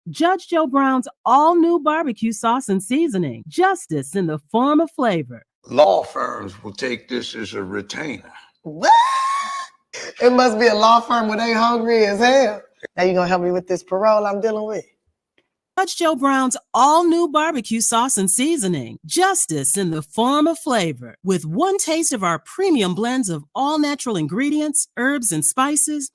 Judge Joe Brown's all-new barbecue sauce and seasoning. Justice in the form of flavor. Law firms will take this as a retainer. What? It must be a law firm where they hungry as hell. Now you gonna help me with this parole I'm dealing with? Judge Joe Brown's all-new barbecue sauce and seasoning. Justice in the form of flavor. With one taste of our premium blends of all-natural ingredients, herbs, and spices,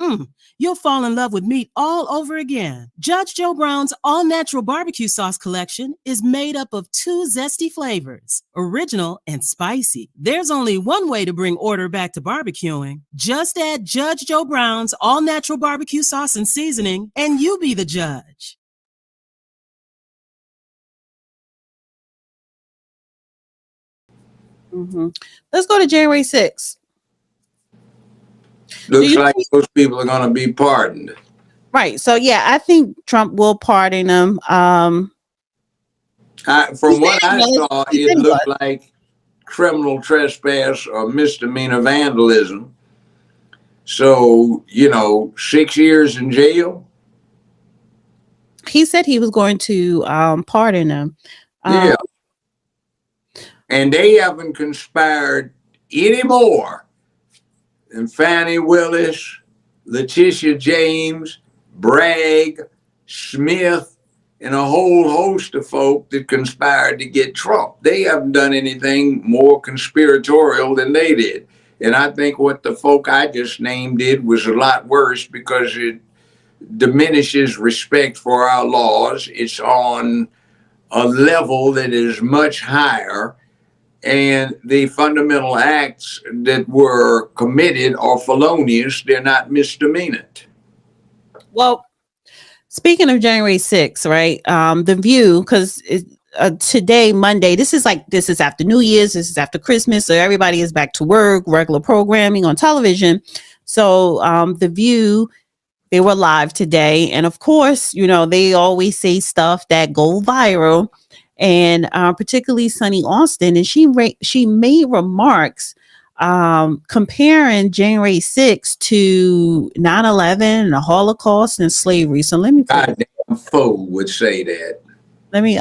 you'll fall in love with meat all over again. Judge Joe Brown's all-natural barbecue sauce collection is made up of 2 zesty flavors, original and spicy. There's only one way to bring order back to barbecuing. Just add Judge Joe Brown's all-natural barbecue sauce and seasoning, and you be the judge. Let's go to January 6th. Looks like those people are going to be pardoned. Right. So, yeah, I think Trump will pardon them. From what I saw, it looked like criminal trespass or misdemeanor vandalism. So, 6 years in jail. He said he was going to pardon them. Yeah. And they haven't conspired any more than Fannie Willis, Letitia James, Bragg, Smith, and a whole host of folk that conspired to get Trump. They haven't done anything more conspiratorial than they did. And I think what the folk I just named did was a lot worse because it diminishes respect for our laws. It's on a level that is much higher. And the fundamental acts that were committed are felonious. They're not misdemeanant. Well, speaking of January 6th, right? The View, because today, Monday, this is after New Year's, this is after Christmas, so everybody is back to work, regular programming on television. So The View, they were live today. And of course, they always say stuff that go viral. And particularly Sunny Hostin, and she made remarks comparing January 6th to 9/11 and the Holocaust and slavery. So let me goddamn fool would say that. Let me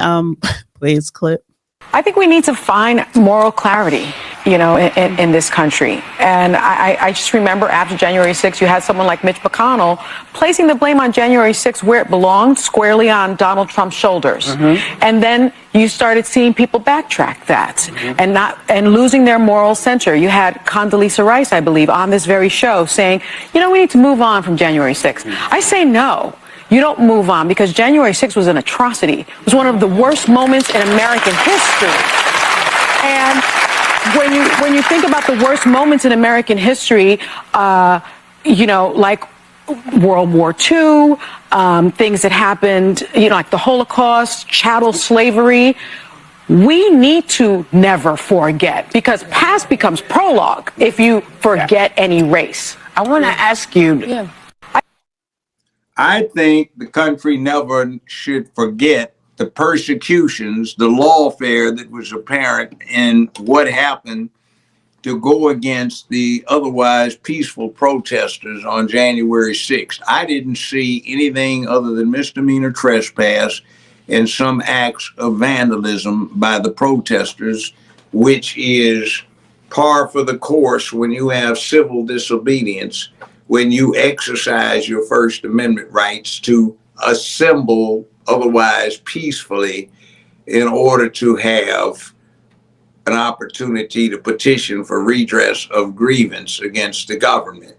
play this clip. I think we need to find moral clarity, in this country. And I just remember after January 6th, you had someone like Mitch McConnell placing the blame on January 6th where it belonged, squarely on Donald Trump's shoulders. And then you started seeing people backtrack that and losing their moral center. You had Condoleezza Rice, I believe, on this very show saying, we need to move on from January 6th. I say no. You don't move on because January 6th was an atrocity. It was one of the worst moments in American history. And when you think about the worst moments in American history, like World War II, things that happened, like the Holocaust, chattel slavery, we need to never forget because past becomes prologue if you forget any race. I want to ask you. Yeah. I think the country never should forget the persecutions, the lawfare that was apparent in what happened to go against the otherwise peaceful protesters on January 6th. I didn't see anything other than misdemeanor trespass and some acts of vandalism by the protesters, which is par for the course when you have civil disobedience, when you exercise your First Amendment rights to assemble otherwise peacefully in order to have an opportunity to petition for redress of grievance against the government.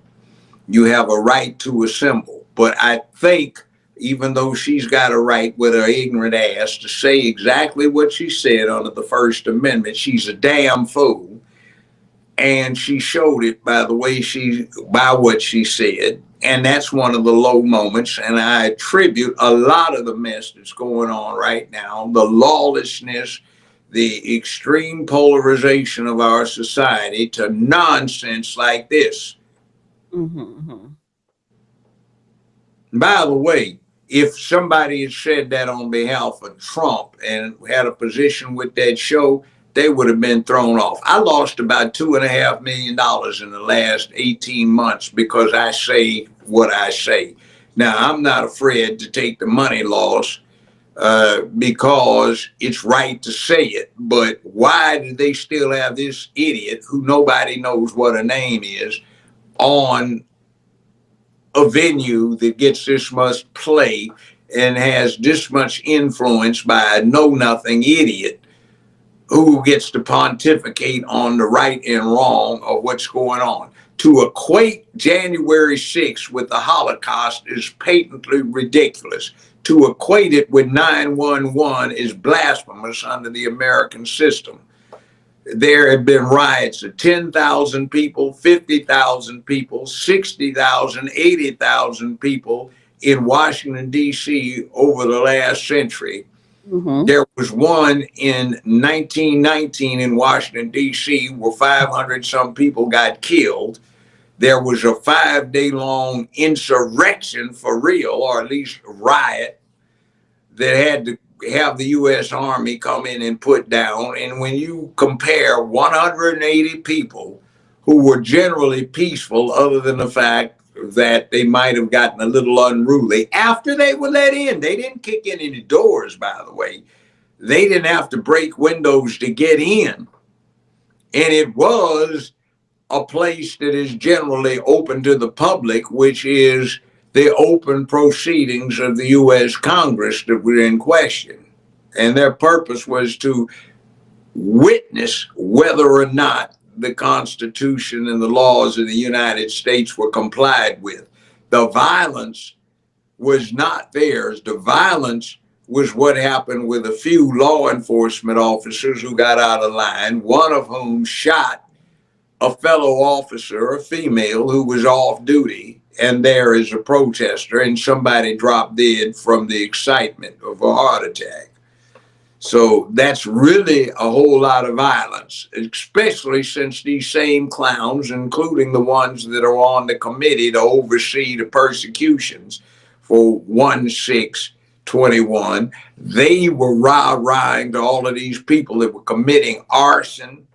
You have a right to assemble. But I think even though she's got a right with her ignorant ass to say exactly what she said under the First Amendment, she's a damn fool. And she showed it by what she said. And that's one of the low moments. And I attribute a lot of the mess that's going on right now, the lawlessness, the extreme polarization of our society, to nonsense like this. By the way, if somebody had said that on behalf of Trump and had a position with that show, they would have been thrown off. I lost about $2.5 million in the last 18 months because I say what I say. Now, I'm not afraid to take the money loss because it's right to say it. But why do they still have this idiot who nobody knows what her name is on a venue that gets this much play and has this much influence by a know-nothing idiot who gets to pontificate on the right and wrong of what's going on? To equate January 6th with the Holocaust is patently ridiculous. To equate it with 9/11 is blasphemous under the American system. There have been riots of 10,000 people, 50,000 people, 60,000, 80,000 people in Washington, D.C. over the last century. Mm-hmm. There was one in 1919 in Washington, D.C., where 500 some people got killed. There was a 5-day-long insurrection for real, or at least riot, that had to have the U.S. Army come in and put down. And when you compare 180 people who were generally peaceful, other than the fact that they might have gotten a little unruly after they were let in, they didn't kick in any doors, by the way. They didn't have to break windows to get in. And it was a place that is generally open to the public, which is the open proceedings of the U.S. Congress that were in question. And their purpose was to witness whether or not the Constitution and the laws of the United States were complied with. The violence was not theirs. The violence was what happened with a few law enforcement officers who got out of line, one of whom shot a fellow officer, a female, who was off duty and there as a protester, and somebody dropped dead from the excitement of a heart attack. So that's really a whole lot of violence, especially since these same clowns, including the ones that are on the committee to oversee the persecutions for 1/6/21, they were rah-rahing to all of these people that were committing arson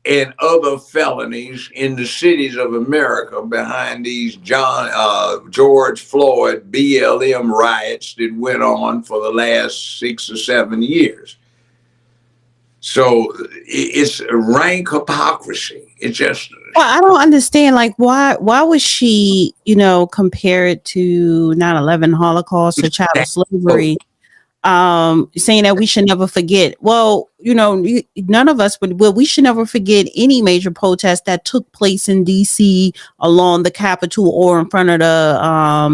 and other felonies in the cities of America behind these George Floyd BLM riots that went on for the last 6 or 7 years. So it's rank hypocrisy. It's just. Well, I don't understand. Like, why would she, compare it to 9/11 Holocaust or child slavery? Saying that we should never forget. Well, none of us would. Well, we should never forget any major protest that took place in D.C. along the Capitol or in front of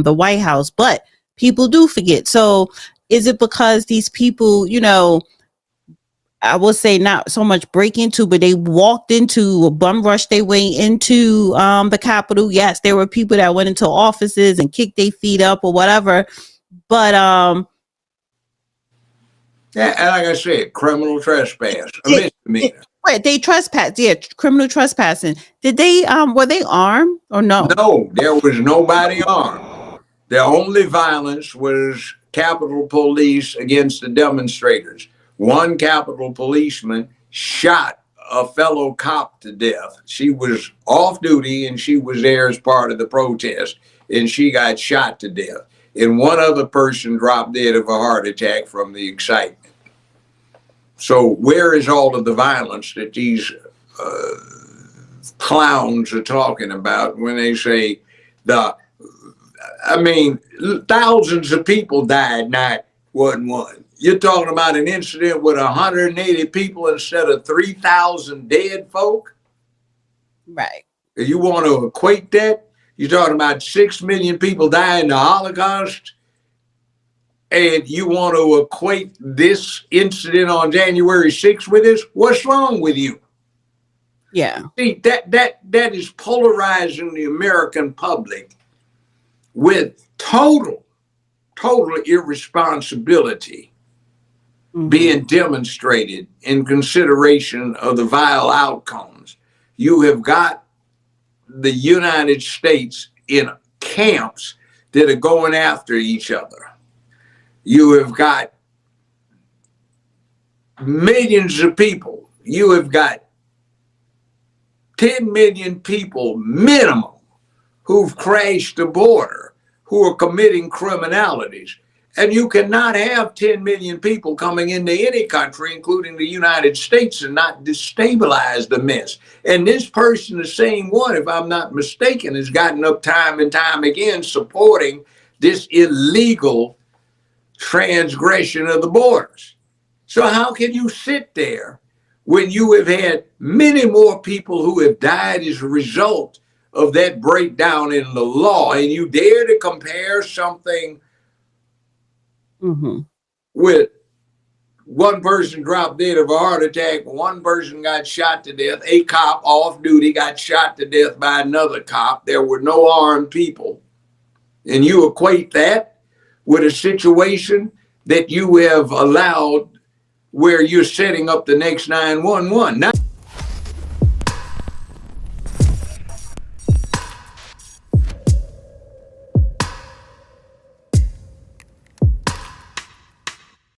the White House. But people do forget. So, is it because these people, I will say not so much break into, but they walked into a bum rush their way into the Capitol? Yes, there were people that went into offices and kicked their feet up or whatever. But yeah, and like I said, criminal trespass, a misdemeanor. Right, they trespassed. Yeah, criminal trespassing. Did they? Were they armed or no? No, there was nobody armed. The only violence was Capitol Police against the demonstrators. One Capitol policeman shot a fellow cop to death. She was off duty and she was there as part of the protest, and she got shot to death. And one other person dropped dead of a heart attack from the excitement. So where is all of the violence that these clowns are talking about when they say thousands of people died, not one. You're talking about an incident with 180 people instead of 3,000 dead folk? Right. You want to equate that? You're talking about 6 million people dying in the Holocaust? And you want to equate this incident on January 6th with this? What's wrong with you? Yeah. See, that is polarizing the American public with total irresponsibility being demonstrated in consideration of the vile outcomes. You have got the United States in camps that are going after each other. You have got millions of people. You have got 10 million people minimum who've crashed the border, who are committing criminalities. And you cannot have 10 million people coming into any country, including the United States, and not destabilize the mess. And this person, the same one, if I'm not mistaken, has gotten up time and time again supporting this illegal transgression of the borders. So how can you sit there when you have had many more people who have died as a result of that breakdown in the law, and you dare to compare something with one person dropped dead of a heart attack, one person got shot to death, a cop off duty got shot to death by another cop, there were no armed people, and you equate that with a situation that you have allowed where you're setting up the next 911. Now